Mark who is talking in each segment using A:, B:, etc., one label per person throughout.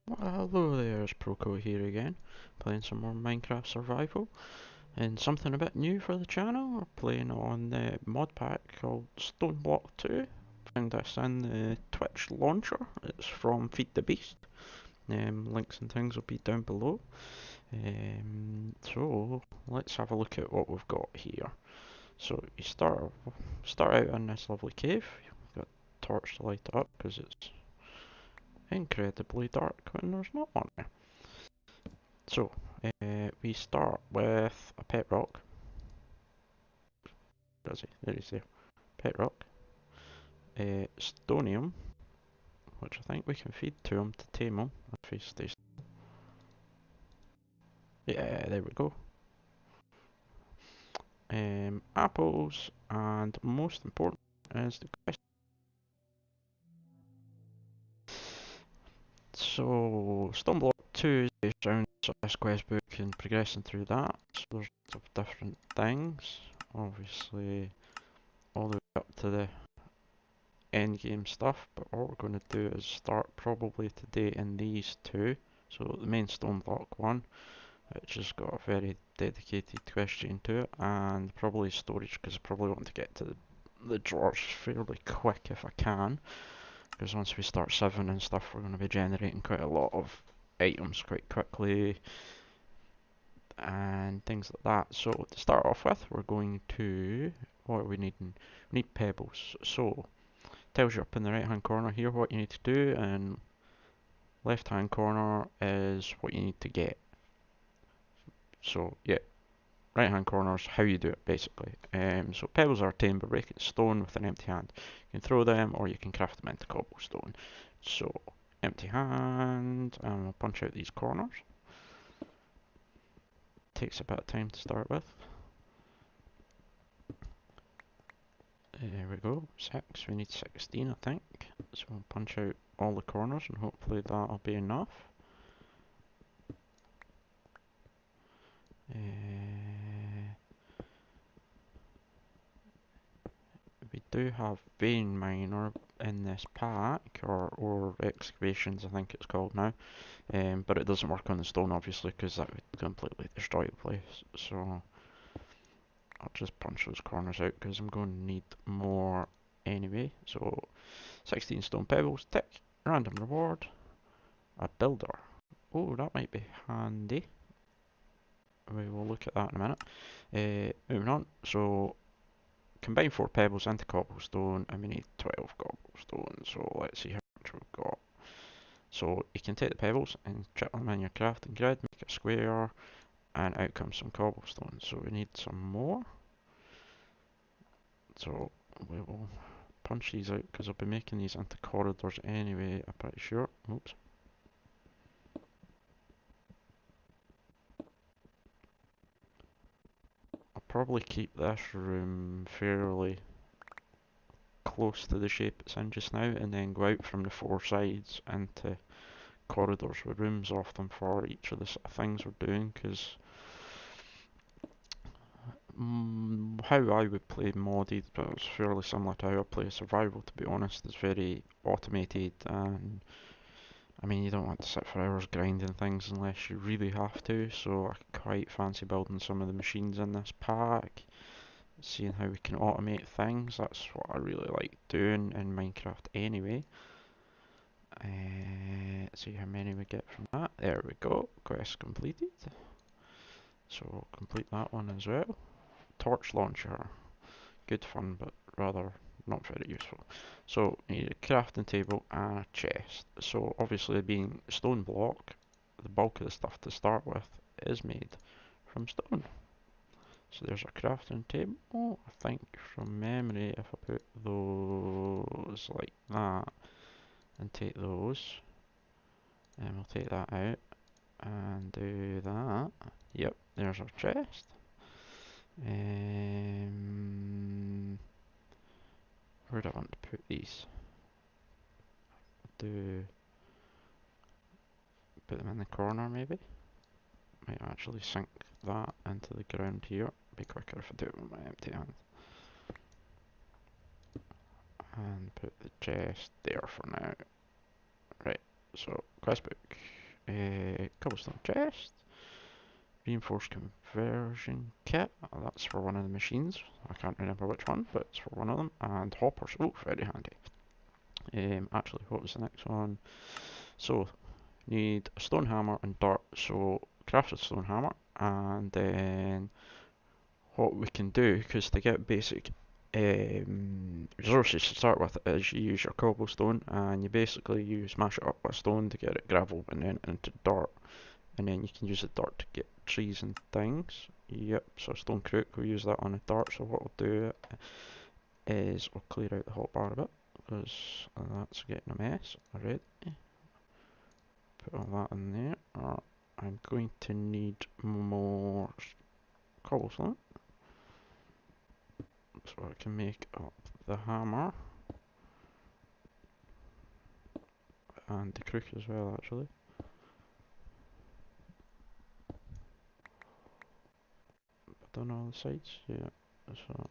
A: Well, hello there, it's Proco here again, playing some more Minecraft Survival, and something a bit new for the channel. We're playing on the mod pack called Stoneblock 2. Found this in the Twitch launcher. It's from Feed the Beast. Links and things will be down below. So let's have a look at what we've got here. So you start out in this lovely cave. You've got a torch to light up because it's incredibly dark when there's not one there. So, we start with a pet rock. Where is he? There he's there. Pet rock. Stonium, which I think we can feed to him to tame him if he stays. Yeah, there we go. Apples, and most important is the quest. So, Stoneblock 2 is around this quest book and progressing through that. So there's lots of different things. Obviously, all the way up to the end game stuff, but what we're going to do is start probably today in these two. So the main stone block one, which has got a very dedicated question to it, and probably storage, because I probably want to get to the drawers fairly quick if I can, because once we start sieving and stuff, we're going to be generating quite a lot of items quite quickly and things like that. So to start off with, we're going to, what are we needing? We need pebbles. So tells you up in the right hand corner here what you need to do, and left hand corner is what you need to get. So yeah, right hand corner is how you do it basically. So pebbles are obtained by breaking stone with an empty hand. You can throw them or you can craft them into cobblestone. So empty hand, and we'll punch out these corners. Takes a bit of time to start with. There we go, 6, we need 16 I think. So we'll punch out all the corners and hopefully that'll be enough. We do have vein miner in this pack, or excavations I think it's called now, but it doesn't work on the stone obviously because that would completely destroy the place. So I'll just punch those corners out because I'm going to need more anyway. So 16 stone pebbles, tick. Random reward, a builder. Oh, that might be handy. We will look at that in a minute. Moving on, so combine 4 pebbles into cobblestone and we need 12 cobblestone, so let's see how much we've got. So you can take the pebbles and chip them in your crafting grid, make a square, and out comes some cobblestone. So we need some more. So we will punch these out because I'll be making these into corridors anyway, I'm pretty sure. Oops. I'll probably keep this room fairly close to the shape it's in just now and then go out from the 4 sides into corridors with rooms off them for each of the things we're doing, because how I would play modded, but it's fairly similar to how I play survival to be honest. It's very automated, and I mean you don't want to sit for hours grinding things unless you really have to, so I quite fancy building some of the machines in this pack, seeing how we can automate things. That's what I really like doing in Minecraft anyway. See how many we get from that. There we go, quest completed. So we'll complete that one as well. Torch launcher, good fun but rather not very useful. So you need a crafting table and a chest. So obviously being stone block, the bulk of the stuff to start with is made from stone. So there's a crafting table. I think from memory if I put those like that and take those, and we'll take that out and do that. Yep, there's our chest. Where do I want to put these? Do put them in the corner maybe? Might actually sink that into the ground here. Be quicker if I do it with my empty hand. And put the chest there for now. Right, so quest book. Cobblestone chest. Reinforced conversion kit. That's for one of the machines. I can't remember which one, but it's for one of them. And hoppers. Oh, very handy. Actually, what was the next one? So, need a stone hammer and dirt. So, craft a stone hammer, and then what we can do, because to get basic resources to start with, is you use your cobblestone, and you smash it up with stone to get it gravel, and then into dirt, and then you can use the dirt to get trees and things. Yep, so stone crook, we'll use that on the dirt. So what we'll do is we'll clear out the hotbar a bit, because that's getting a mess already. Put all that in there. I'm going to need more cobblestone, so I can make up the hammer and the crook as well, actually. Done all the sides, yeah. So,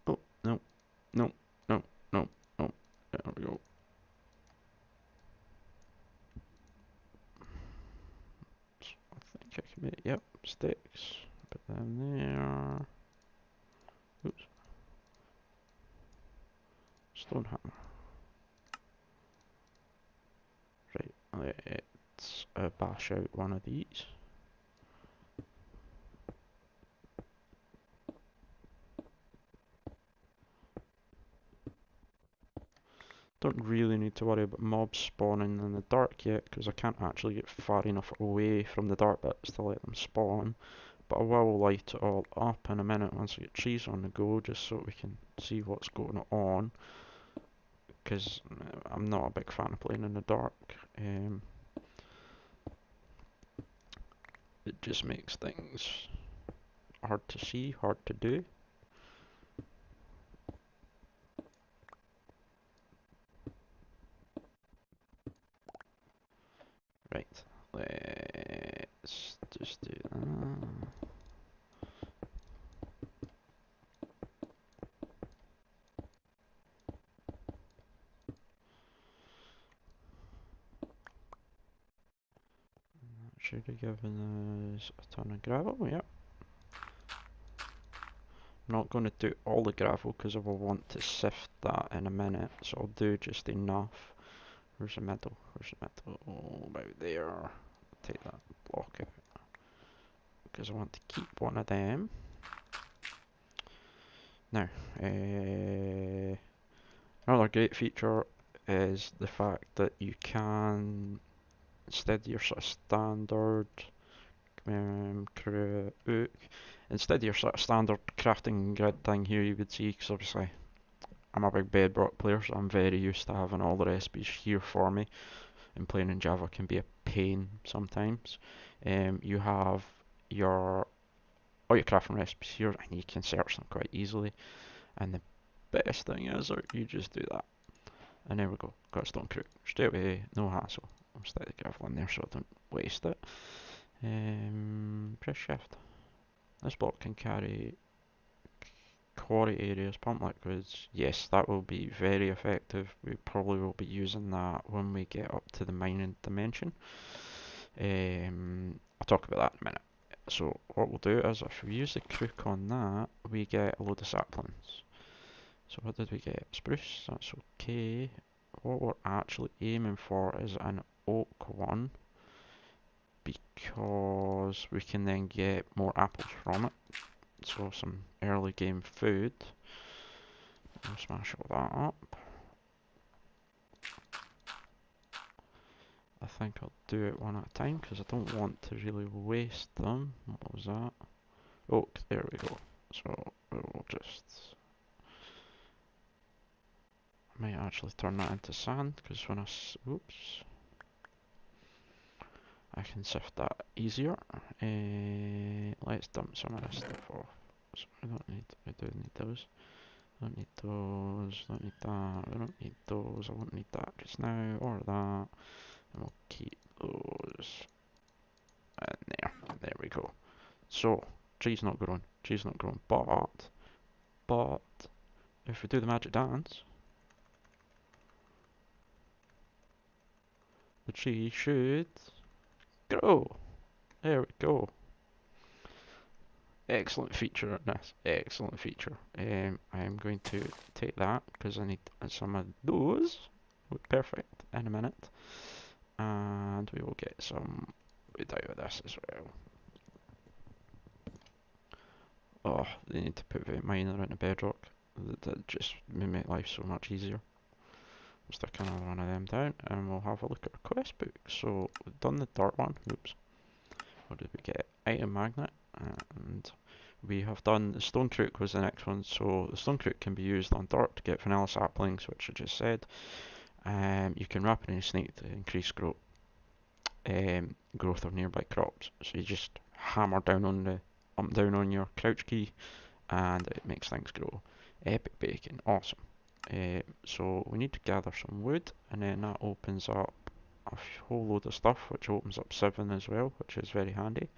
A: oh no, no, no, no, no. There we go. So I think I can make, yep, sticks. Put them there. Oops. Stone hammer. Right, let's bash out one of these. Don't really need to worry about mobs spawning in the dark yet, because I can't actually get far enough away from the dark bits to let them spawn. But I will light it all up in a minute once I get trees on the go, just so we can see what's going on. Because I'm not a big fan of playing in the dark. It just makes things hard to see, hard to do. Right, let's just do that. Should have given us a ton of gravel, yep. I'm not going to do all the gravel because I will want to sift that in a minute, so I'll do just enough. Where's the middle? Where's the middle? Oh, about there. I'll take that block out because I want to keep one of them. Now, another great feature is the fact that you can, instead of your sort of standard instead of your sort of standard crafting grid thing here you would see, because obviously I'm a big Bedrock player, so I'm very used to having all the recipes here for me, and playing in Java can be a pain sometimes. You have all your crafting recipes here, and you can search them quite easily, and the best thing is that you just do that. And there we go, got a stone crook. Straight away, no hassle. I'll stick the gravel in there so I don't waste it. Press shift. This block can carry quarry areas, pump liquids. Yes, that will be very effective. We probably will be using that when we get up to the mining dimension. I'll talk about that in a minute. So what we'll do is if we use the crook on that, we get a load of saplings. So what did we get? Spruce, that's okay. What we're actually aiming for is an oak one, because we can then get more apples from it. So some early game food. I'll smash all that up. I think I'll do it one at a time because I don't want to really waste them. What was that? Oak, there we go. So we'll just, I might actually turn that into sand because when oops, I can sift that easier. Let's dump some of this stuff off. So I do need those. Don't need those, don't need that, I don't need those, I won't need that just now, or that, and we'll keep those in there. There we go. So, tree's not growing, but, if we do the magic dance, the tree should grow. There we go. Excellent feature on this. Excellent feature. I'm going to take that because I need some of those. Perfect in a minute. And we will get some wood out of this as well. Oh, they need to put the miner in the bedrock. That just make life so much easier. We'll stick another one of them down and we'll have a look at our quest book. So we've done the dirt one. Oops. What did we get? Item magnet. And we have done the stone crook was the next one. So the stone crook can be used on dirt to get vanilla saplings, which I just said. You can wrap it in a snake to increase growth of nearby crops. So you just hammer down on the up down on your crouch key and it makes things grow. Epic bacon, awesome. So we need to gather some wood and then that opens up a whole load of stuff, which opens up 7 as well, which is very handy.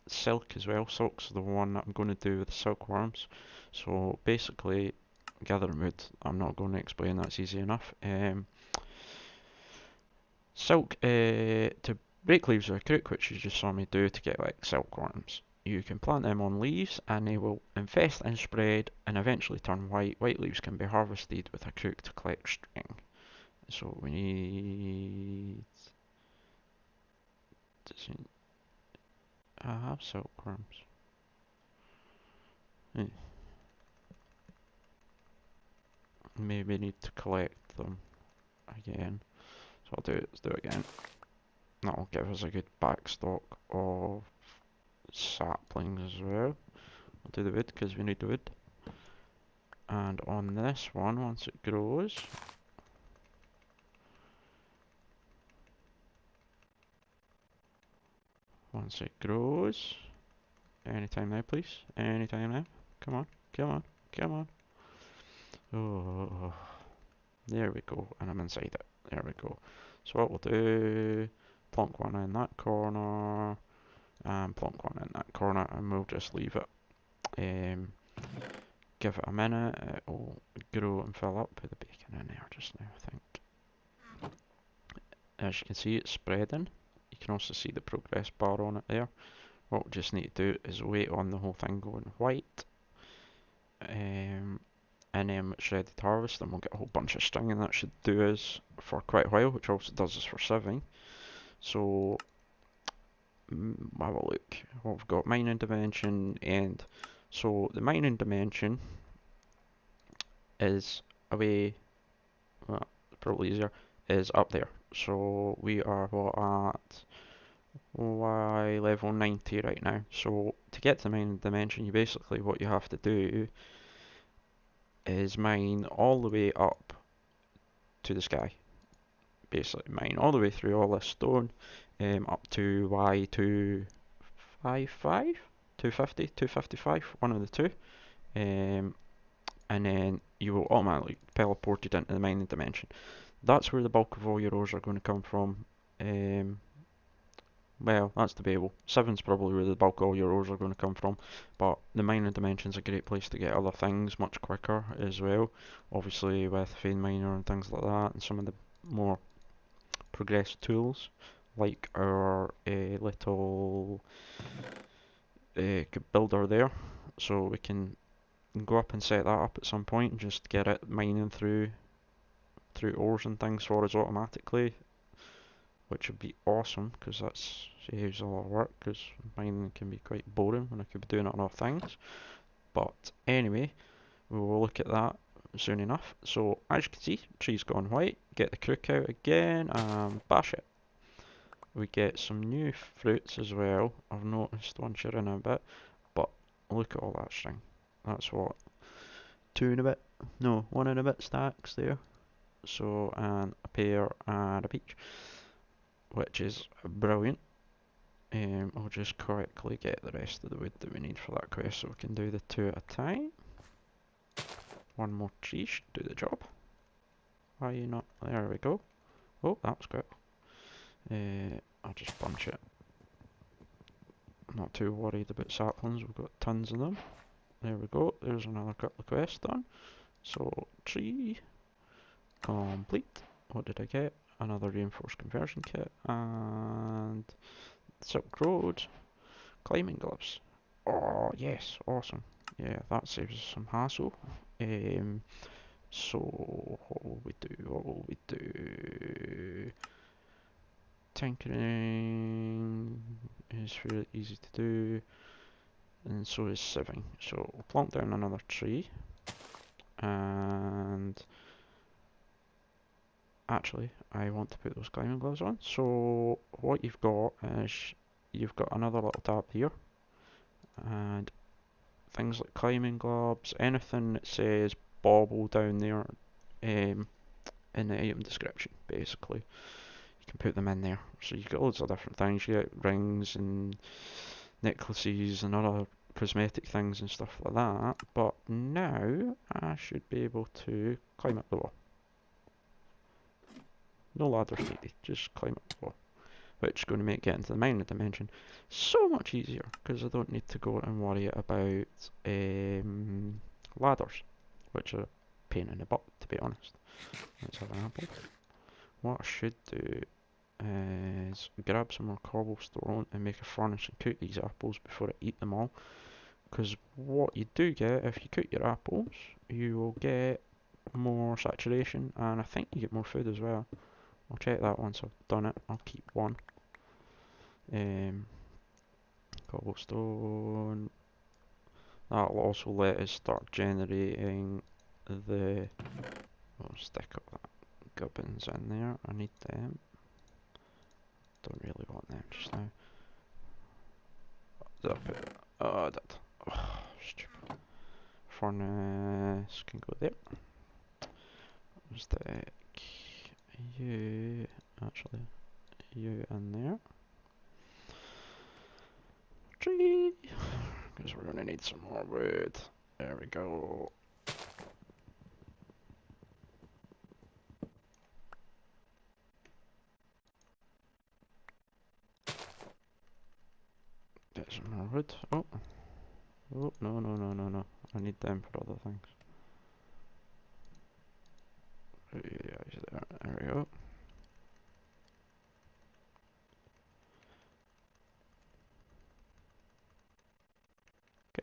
A: Silk as well. Silk's the one that I'm going to do with the silkworms. So basically, gathering wood, I'm not going to explain, that's easy enough. Silk, to break leaves with a crook, which you just saw me do to get like silkworms. You can plant them on leaves and they will infest and spread and eventually turn white. White leaves can be harvested with a crook to collect string. So we need... I have silkworms. Maybe need to collect them again. So let's do it again. That'll give us a good backstock of saplings as well. We'll do the wood because we need the wood. And on this one, once it grows, anytime now please, anytime now, come on, come on, come on. Oh, there we go, and I'm inside it, there we go. So what we'll do, plonk one in that corner, and plonk one in that corner, and we'll just leave it. Give it a minute, it will grow and fill up. Put the bacon in there just now, I think. As you can see, it's spreading. You can also see the progress bar on it there. What we just need to do is wait on the whole thing going white. And then it's ready to harvest, and we'll get a whole bunch of string, and that should do us for quite a while, which also does us for sieving. So, have a look. What we've got, mining dimension, and so the mining dimension is away, well, probably easier, is up there. So we are at Y level 90 right now. So to get to the mining dimension, basically what you have to do is mine all the way up to the sky. Basically mine all the way through all this stone up to Y255, 250, 255, one of the two. And then you will automatically teleported into the mining dimension. That's where the bulk of all your ores are going to come from. Well, that's debatable. 7's probably where the bulk of all your ores are going to come from, but the mining dimension's a great place to get other things much quicker as well. Obviously with vein miner and things like that, and some of the more progressed tools, like our little builder there, so we can go up and set that up at some point and just get it mining through ores and things for us automatically, which would be awesome because that saves a lot of work, because mining can be quite boring when I could be doing it on other things. But anyway, we will look at that soon enough. So as you can see, tree's gone white. Get the crook out again and bash it. We get some new fruits as well. I've noticed once you're in a bit, but look at all that string. That's what, 2 and a bit, no, 1 and a bit stacks there. So, and a pear and a peach, which is brilliant. I'll just quickly get the rest of the wood that we need for that quest so we can do the 2 at a time. One more tree should do the job. Why are you not? There we go. Oh, that was quick. I'll just bunch it. I'm not too worried about saplings, we've got tons of them. There we go, there's another couple of quests done. So, tree complete. What did I get? another reinforced conversion kit, and Silk Road, climbing gloves. Oh yes, awesome. Yeah, that saves us some hassle. Um, so what will we do? What will we do? Tinkering is fairly easy to do, and so is sieving. So we'll plonk down another tree, and actually I want to put those climbing gloves on. So what you've got is you've got another little tab here, and things like climbing gloves, anything that says bauble down there in the item description, basically. You can put them in there. So you get loads of different things. You get rings and necklaces and other cosmetic things and stuff like that. But now I should be able to climb up the wall. No ladders needed, just climb up the wall. Which is going to make getting to the minor dimension so much easier because I don't need to go and worry about ladders, which are a pain in the butt, to be honest. Let's have an apple. What I should do is grab some more cobblestone and make a furnace and cook these apples before I eat them all. Because what you do get if you cook your apples, you will get more saturation, and I think you get more food as well. I'll check that once I've done it. I'll keep one. Um, Cobblestone. That'll also let us start generating the. We'll stick up that gubbins in there. I need them. Don't really want them just now. Did I put? Oh, I did. Oh, stupid. Furnace can go there. Stick you. Actually, you in there. Tree. Because we're going to need some more wood. There we go. Get some more wood. Oh. Oh, no, no, no, no, no. I need them for other things. Yeah, there we go.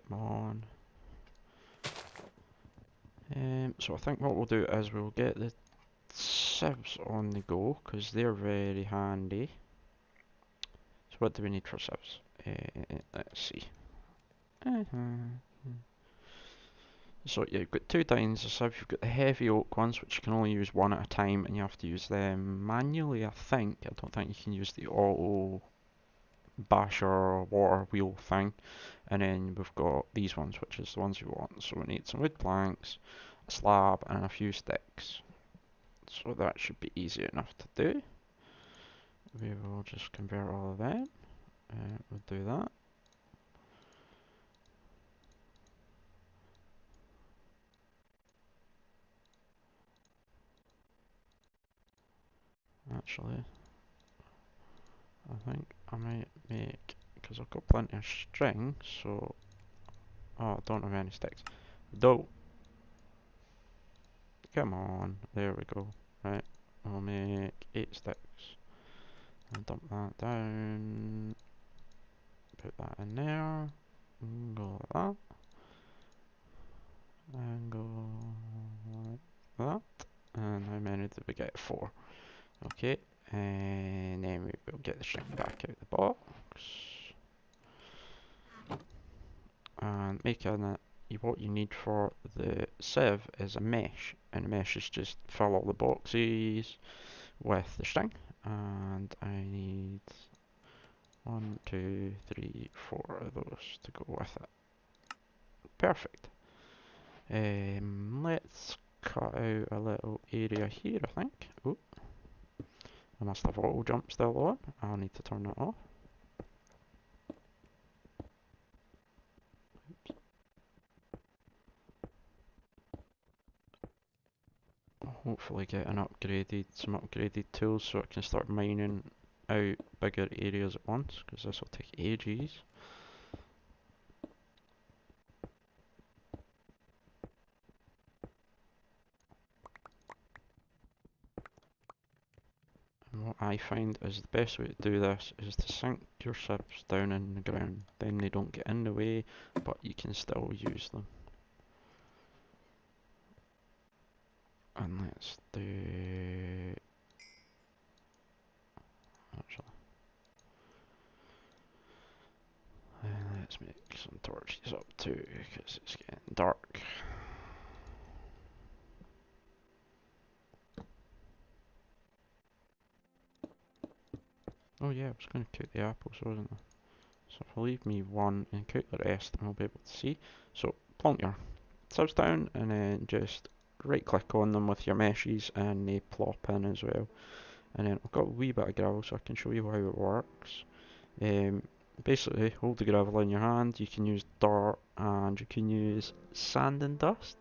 A: Come on. So I think what we'll do is we'll get the sieves on the go, because they're very handy. So what do we need for sieves? Let's see. So yeah, you've got two kinds of sieves. You've got the heavy oak ones, which you can only use one at a time, and you have to use them manually, I think. I don't think you can use the auto basher water wheel thing. And then we've got these ones, which is the ones we want. So we need some wood planks, a slab, and a few sticks. So that should be easy enough to do. We will just convert all of them. We'll do that. Actually, I think I might make, because I've got plenty of string, so, oh, I don't have any sticks. Dough. Come on, there we go. Right, we'll make 8 sticks. And dump that down. Put that in there. And go like that. And go like that. And how many did we get? 4. Okay, and then we will get the string back out the box. And what you need for the sieve is a mesh, and the mesh is just fill all the boxes with the string. And I need 1, 2, 3, 4 of those to go with it. Perfect. Let's cut out a little area here, I think. Oh, I must have auto jump still on. I'll need to turn that off. Hopefully get some upgraded tools so I can start mining out bigger areas at once, because this will take ages. what I find is the best way to do this is to sink your sibs down in the ground. Then they don't get in the way, but you can still use them. And let's do... Actually, let's make some torches up too, because it's getting dark. Oh yeah, I was going to cook the apples, wasn't I? So if I leave me one and cook the rest, and I'll be able to see. So plonk your sibs down, and then just right click on them with your meshes, and they plop in as well. And then I've got a wee bit of gravel, so I can show you how it works. Um, Basically, hold the gravel in your hand. You can use dirt, and you can use sand and dust.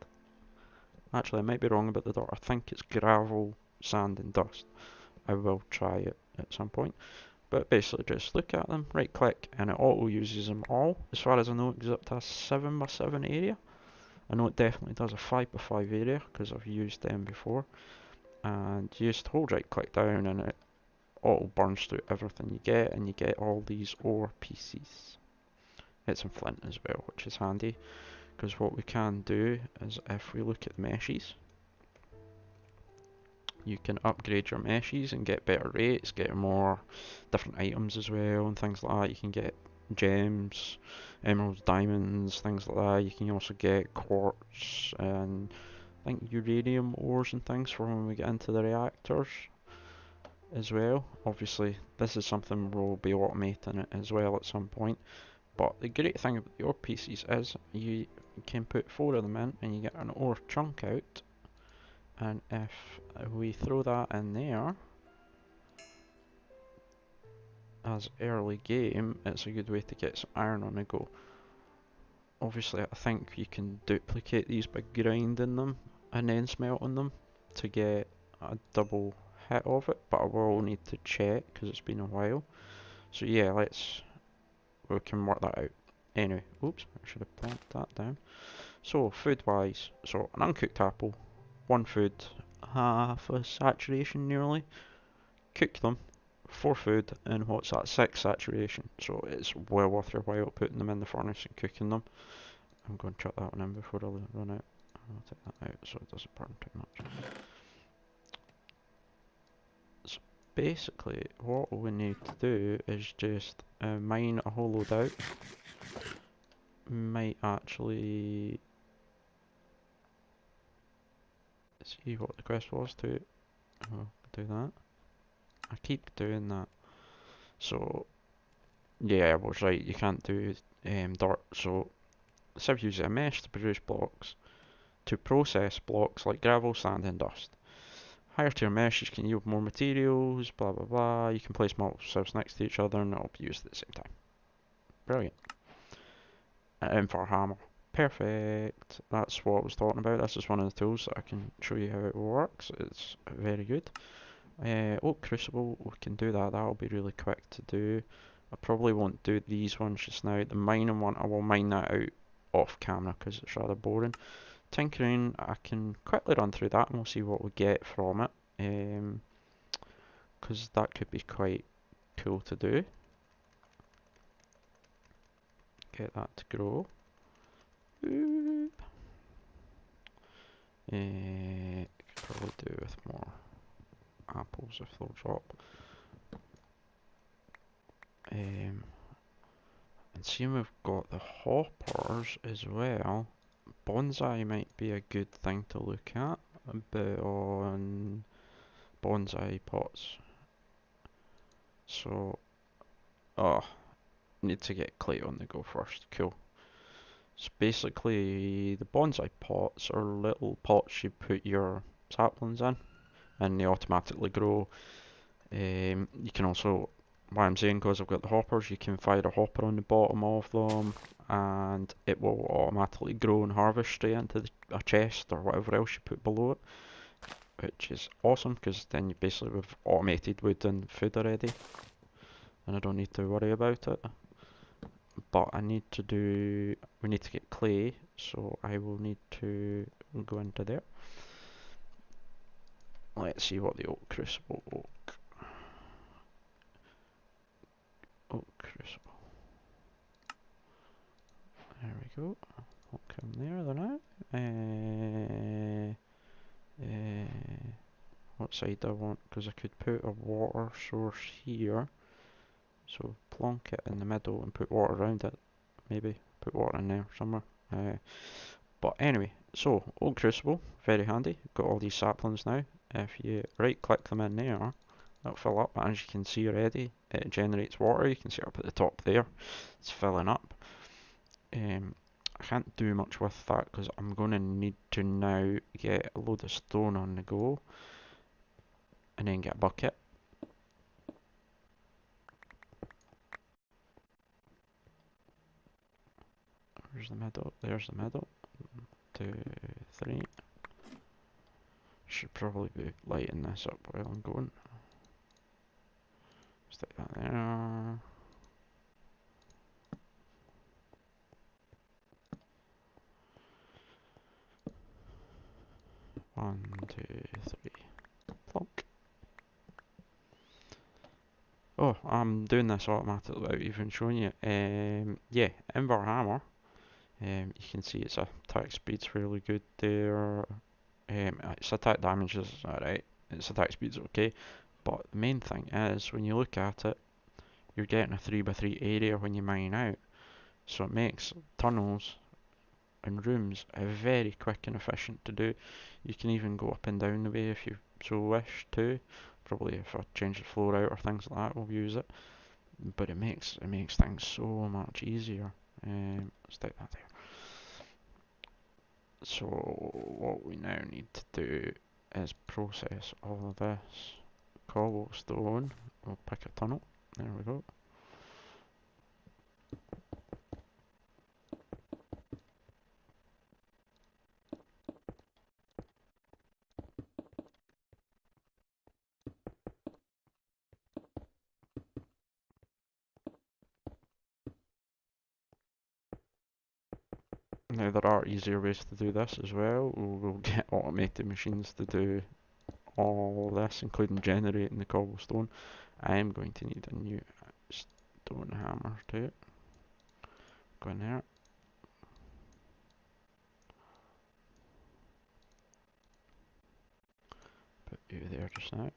A: Actually, I might be wrong about the dirt. I think it's gravel, sand, and dust. I will try it at some point. But basically just look at them, right click, and it auto uses them all. As far as I know, it goes up to a 7x7 area. I know it definitely does a 5x5 area because I've used them before. And you just hold right click down and it auto burns through everything you get, and you get all these ore pieces. It's in flint as well, which is handy, because what we can do is if we look at the meshes, you can upgrade your meshes and get better rates, get more different items as well and things like that. You can get gems, emeralds, diamonds, things like that. You can also get quartz and I think uranium ores and things for when we get into the reactors as well. Obviously this is something we'll be automating it as well at some point. But the great thing about the ore pieces is you can put 4 of them in and you get an ore chunk out. And if we throw that in there as early game, it's a good way to get some iron on the go. Obviously, I think you can duplicate these by grinding them and then smelting them to get a double hit of it, but I will need to check because it's been a while. So yeah, we can work that out. Anyway, oops, I should have plonked that down. So food wise, so an uncooked apple, 1 food, half a saturation nearly. Cook them, 4 food, and what's that, 6 saturation. So it's well worth your while putting them in the furnace and cooking them. I'm going to chuck that one in before I run out. I'll take that out so it doesn't burn too much. So basically what we need to do is just mine a whole load out. Might actually see what the quest was to do that. I keep doing that. So yeah, I was right, you can't do dirt. So Civ uses a mesh to produce blocks, to process blocks like gravel, sand and dust. Higher tier meshes can yield more materials, blah blah blah. You can place multiple civs next to each other and they'll be used at the same time. Brilliant. And for a hammer. Perfect. That's what I was talking about. This is one of the tools that I can show you how it works. It's very good. Oak Crucible, we can do that. That'll be really quick to do. I probably won't do these ones just now. The mining one, I will mine that out off camera because it's rather boring. Tinkering, I can quickly run through that and we'll see what we get from it. Because that could be quite cool to do. Get that to grow. Could probably do with more apples if they'll drop. And seeing we've got the hoppers as well, bonsai might be a good thing to look at, but on bonsai pots. So, need to get clay on the go first. Cool. So basically, the bonsai pots are little pots you put your saplings in, and they automatically grow. You can also, why I'm saying, because I've got the hoppers, you can fire a hopper on the bottom of them, and it will automatically grow and harvest straight into a chest or whatever else you put below it, which is awesome because then you basically have automated wood and food already, and I don't need to worry about it. But we need to get clay, so I will need to go into there. Let's see what the oak crucible oak. Oh, crucible. There we go. I'll come there then now. What side do I want? Because I could put a water source here. So plonk it in the middle and put water around it. Maybe put water in there somewhere. But anyway, so old crucible, very handy. Got all these saplings now. If you right click them in there, they'll fill up. As you can see already, it generates water. You can see up at the top there. It's filling up. I can't do much with that because I'm going to need to now get a load of stone on the go and then get a bucket. Where's the middle? There's the middle. 2, 3. Should probably be lighting this up while I'm going. Stick that there. 1, 2, 3. Plonk. Oh, I'm doing this automatically without even showing you. Yeah, Ember Hammer. You can see its attack speed's fairly good there. Its attack damage is alright. Its attack speed's okay. But the main thing is, when you look at it, you're getting a 3x3 area when you mine out. So it makes tunnels and rooms are very quick and efficient to do. You can even go up and down the way if you so wish to. Probably if I change the floor out or things like that, we'll use it. But it makes things so much easier. Stick that there. So what we now need to do is process all of this cobblestone. We'll pick a tunnel. There we go. Now there are easier ways to do this as well. We'll get automated machines to do all this, including generating the cobblestone. I am going to need a new stone hammer too. Go in there. Put you there just now.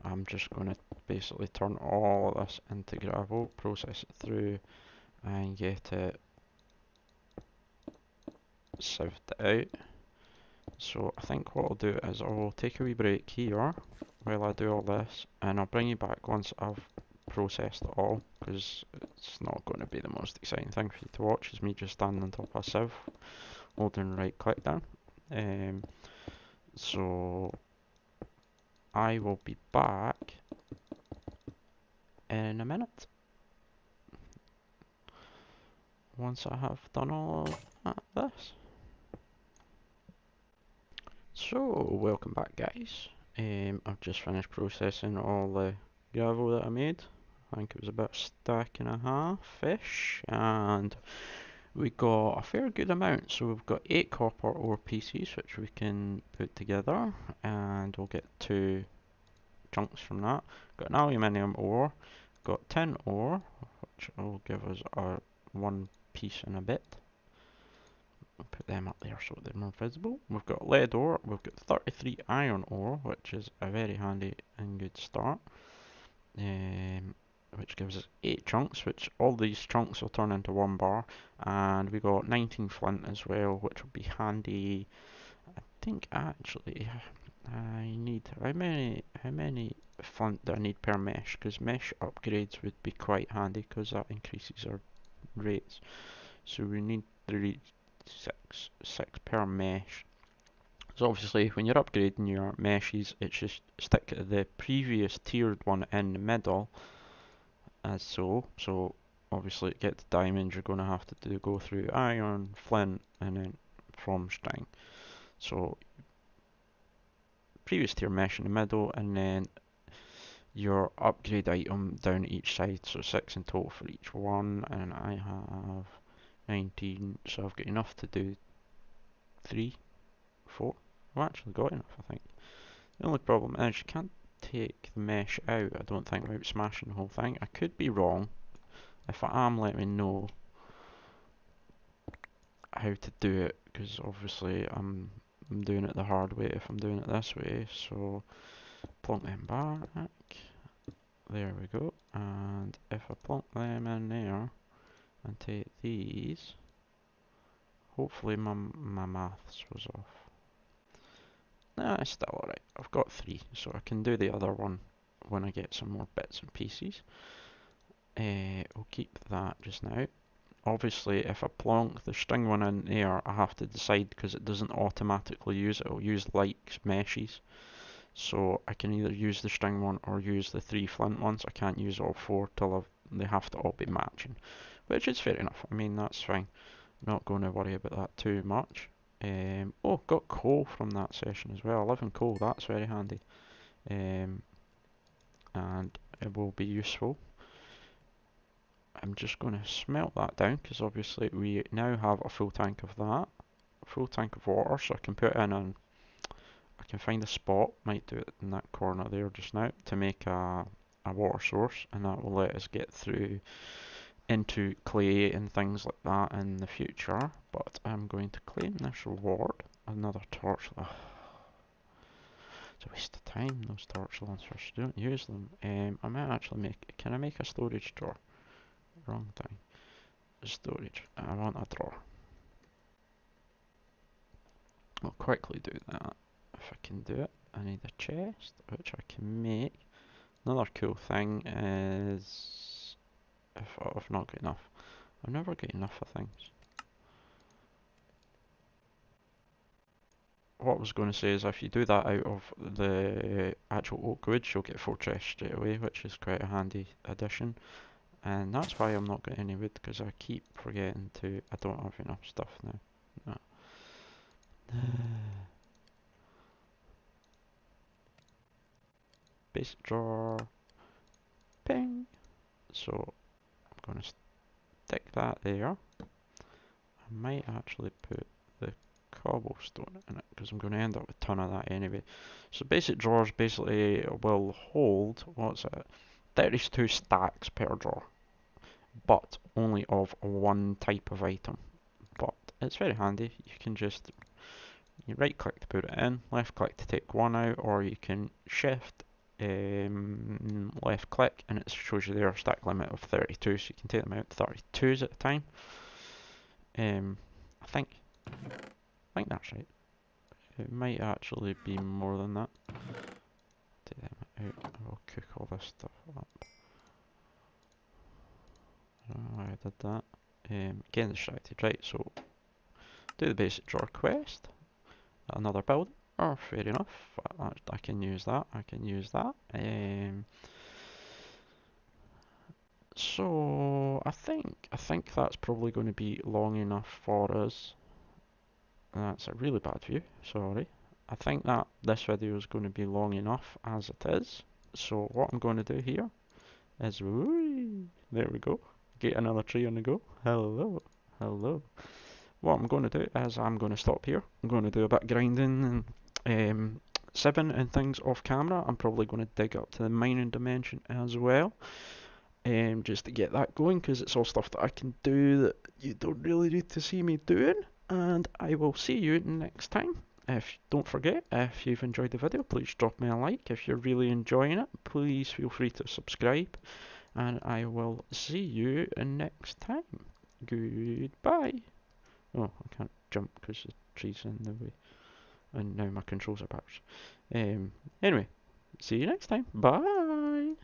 A: I'm just going to basically turn all of this into gravel, process it through and get it sieved out. So I think what I'll do is I'll take a wee break here while I do all this, and I'll bring you back once I've processed it all, because it's not going to be the most exciting thing for you to watch, is me just standing on top of a sieve, holding right click down. So I will be back in a minute once I have done all of this. So welcome back guys. I've just finished processing all the gravel that I made. I think it was about a stack and a half-ish, and we got a fair good amount. So we've got 8 copper ore pieces which we can put together, and we'll get 2 chunks from that. Got an aluminium ore, got tin ore, which will give us our 1 piece and a bit. We'll put them up there so they're more visible. We've got lead ore, we've got 33 iron ore, which is a very handy and good start. Which gives us 8 chunks, which all these chunks will turn into 1 bar. And we got 19 flint as well, which will be handy. I think actually I need, how many flint do I need per mesh? Because mesh upgrades would be quite handy because that increases our rates. So we need 6 per mesh. So obviously when you're upgrading your meshes, it's just stick the previous tiered one in the middle as so. So obviously to get to diamond you're going to have to go through iron, flint and then from string. So previous tier mesh in the middle and then your upgrade item down each side, so 6 in total for each one, and I have 19, so I've got enough to do 3, 4, I've actually got enough, I think. The only problem is you can't take the mesh out, I don't think, without smashing the whole thing. I could be wrong. If I am, let me know how to do it, because obviously I'm doing it the hard way if I'm doing it this way. So plonk them back. There we go. And if I plonk them in there and take these, hopefully my maths was off. Nah, it's still alright. I've got 3, so I can do the other one when I get some more bits and pieces. We'll keep that just now. Obviously, if I plonk the string one in there, I have to decide because it doesn't automatically use it. It'll use like meshes. So I can either use the string one or use the 3 flint ones. I can't use all 4 till they have to all be matching, which is fair enough. I mean, that's fine. Not going to worry about that too much. Oh, got coal from that session as well. 11 coal, that's very handy. And it will be useful. I'm just going to smelt that down because obviously we now have a full tank of that. Full tank of water, so I can put in and I can find a spot, might do it in that corner there just now, to make a water source, and that will let us get through into clay and things like that in the future. But I'm going to claim this reward. Another torch. Ugh. It's a waste of time, those torch lancers. Don't use them. I might actually make. Can I make a storage drawer? Wrong thing. Storage. I want a drawer. I'll quickly do that if I can do it. I need a chest, which I can make. Another cool thing is if I've not got enough. I've never got enough of things. What I was going to say is if you do that out of the actual oak wood, you'll get 4 chests straight away, which is quite a handy addition. And that's why I'm not getting any wood, because I keep forgetting to. I don't have enough stuff now. No. Basic drawer. Ping. So I'm going to stick that there. I might actually put the cobblestone in it because I'm going to end up with a ton of that anyway. So basic drawers basically will hold, what's it, 32 stacks per drawer, but only of one type of item. But it's very handy. You can just you right click to put it in, left click to take one out, or you can shift left click and it shows you there a stack limit of 32, so you can take them out 32s at a time. I think that's right. It might actually be more than that. Take them out. I'll cook all this stuff up. I don't know why I did that. Getting distracted. Right, so do the basic drawer quest. Another build. Oh, fair enough. I can use that. I can use that. So I think that's probably going to be long enough for us. That's a really bad view. Sorry. I think that this video is going to be long enough as it is. So what I'm going to do here is, whee, there we go. Get another tree on the go. Hello, hello. What I'm going to do is I'm going to stop here. I'm going to do a bit of grinding and sieving and things off camera. I'm probably going to dig up to the mining dimension as well. Just to get that going, because it's all stuff that I can do that you don't really need to see me doing. And I will see you next time. Don't forget, if you've enjoyed the video, please drop me a like. If you're really enjoying it, please feel free to subscribe. And I will see you next time. Goodbye. Oh, I can't jump because the tree's in the way. And now my controls are backwards. Anyway, see you next time. Bye.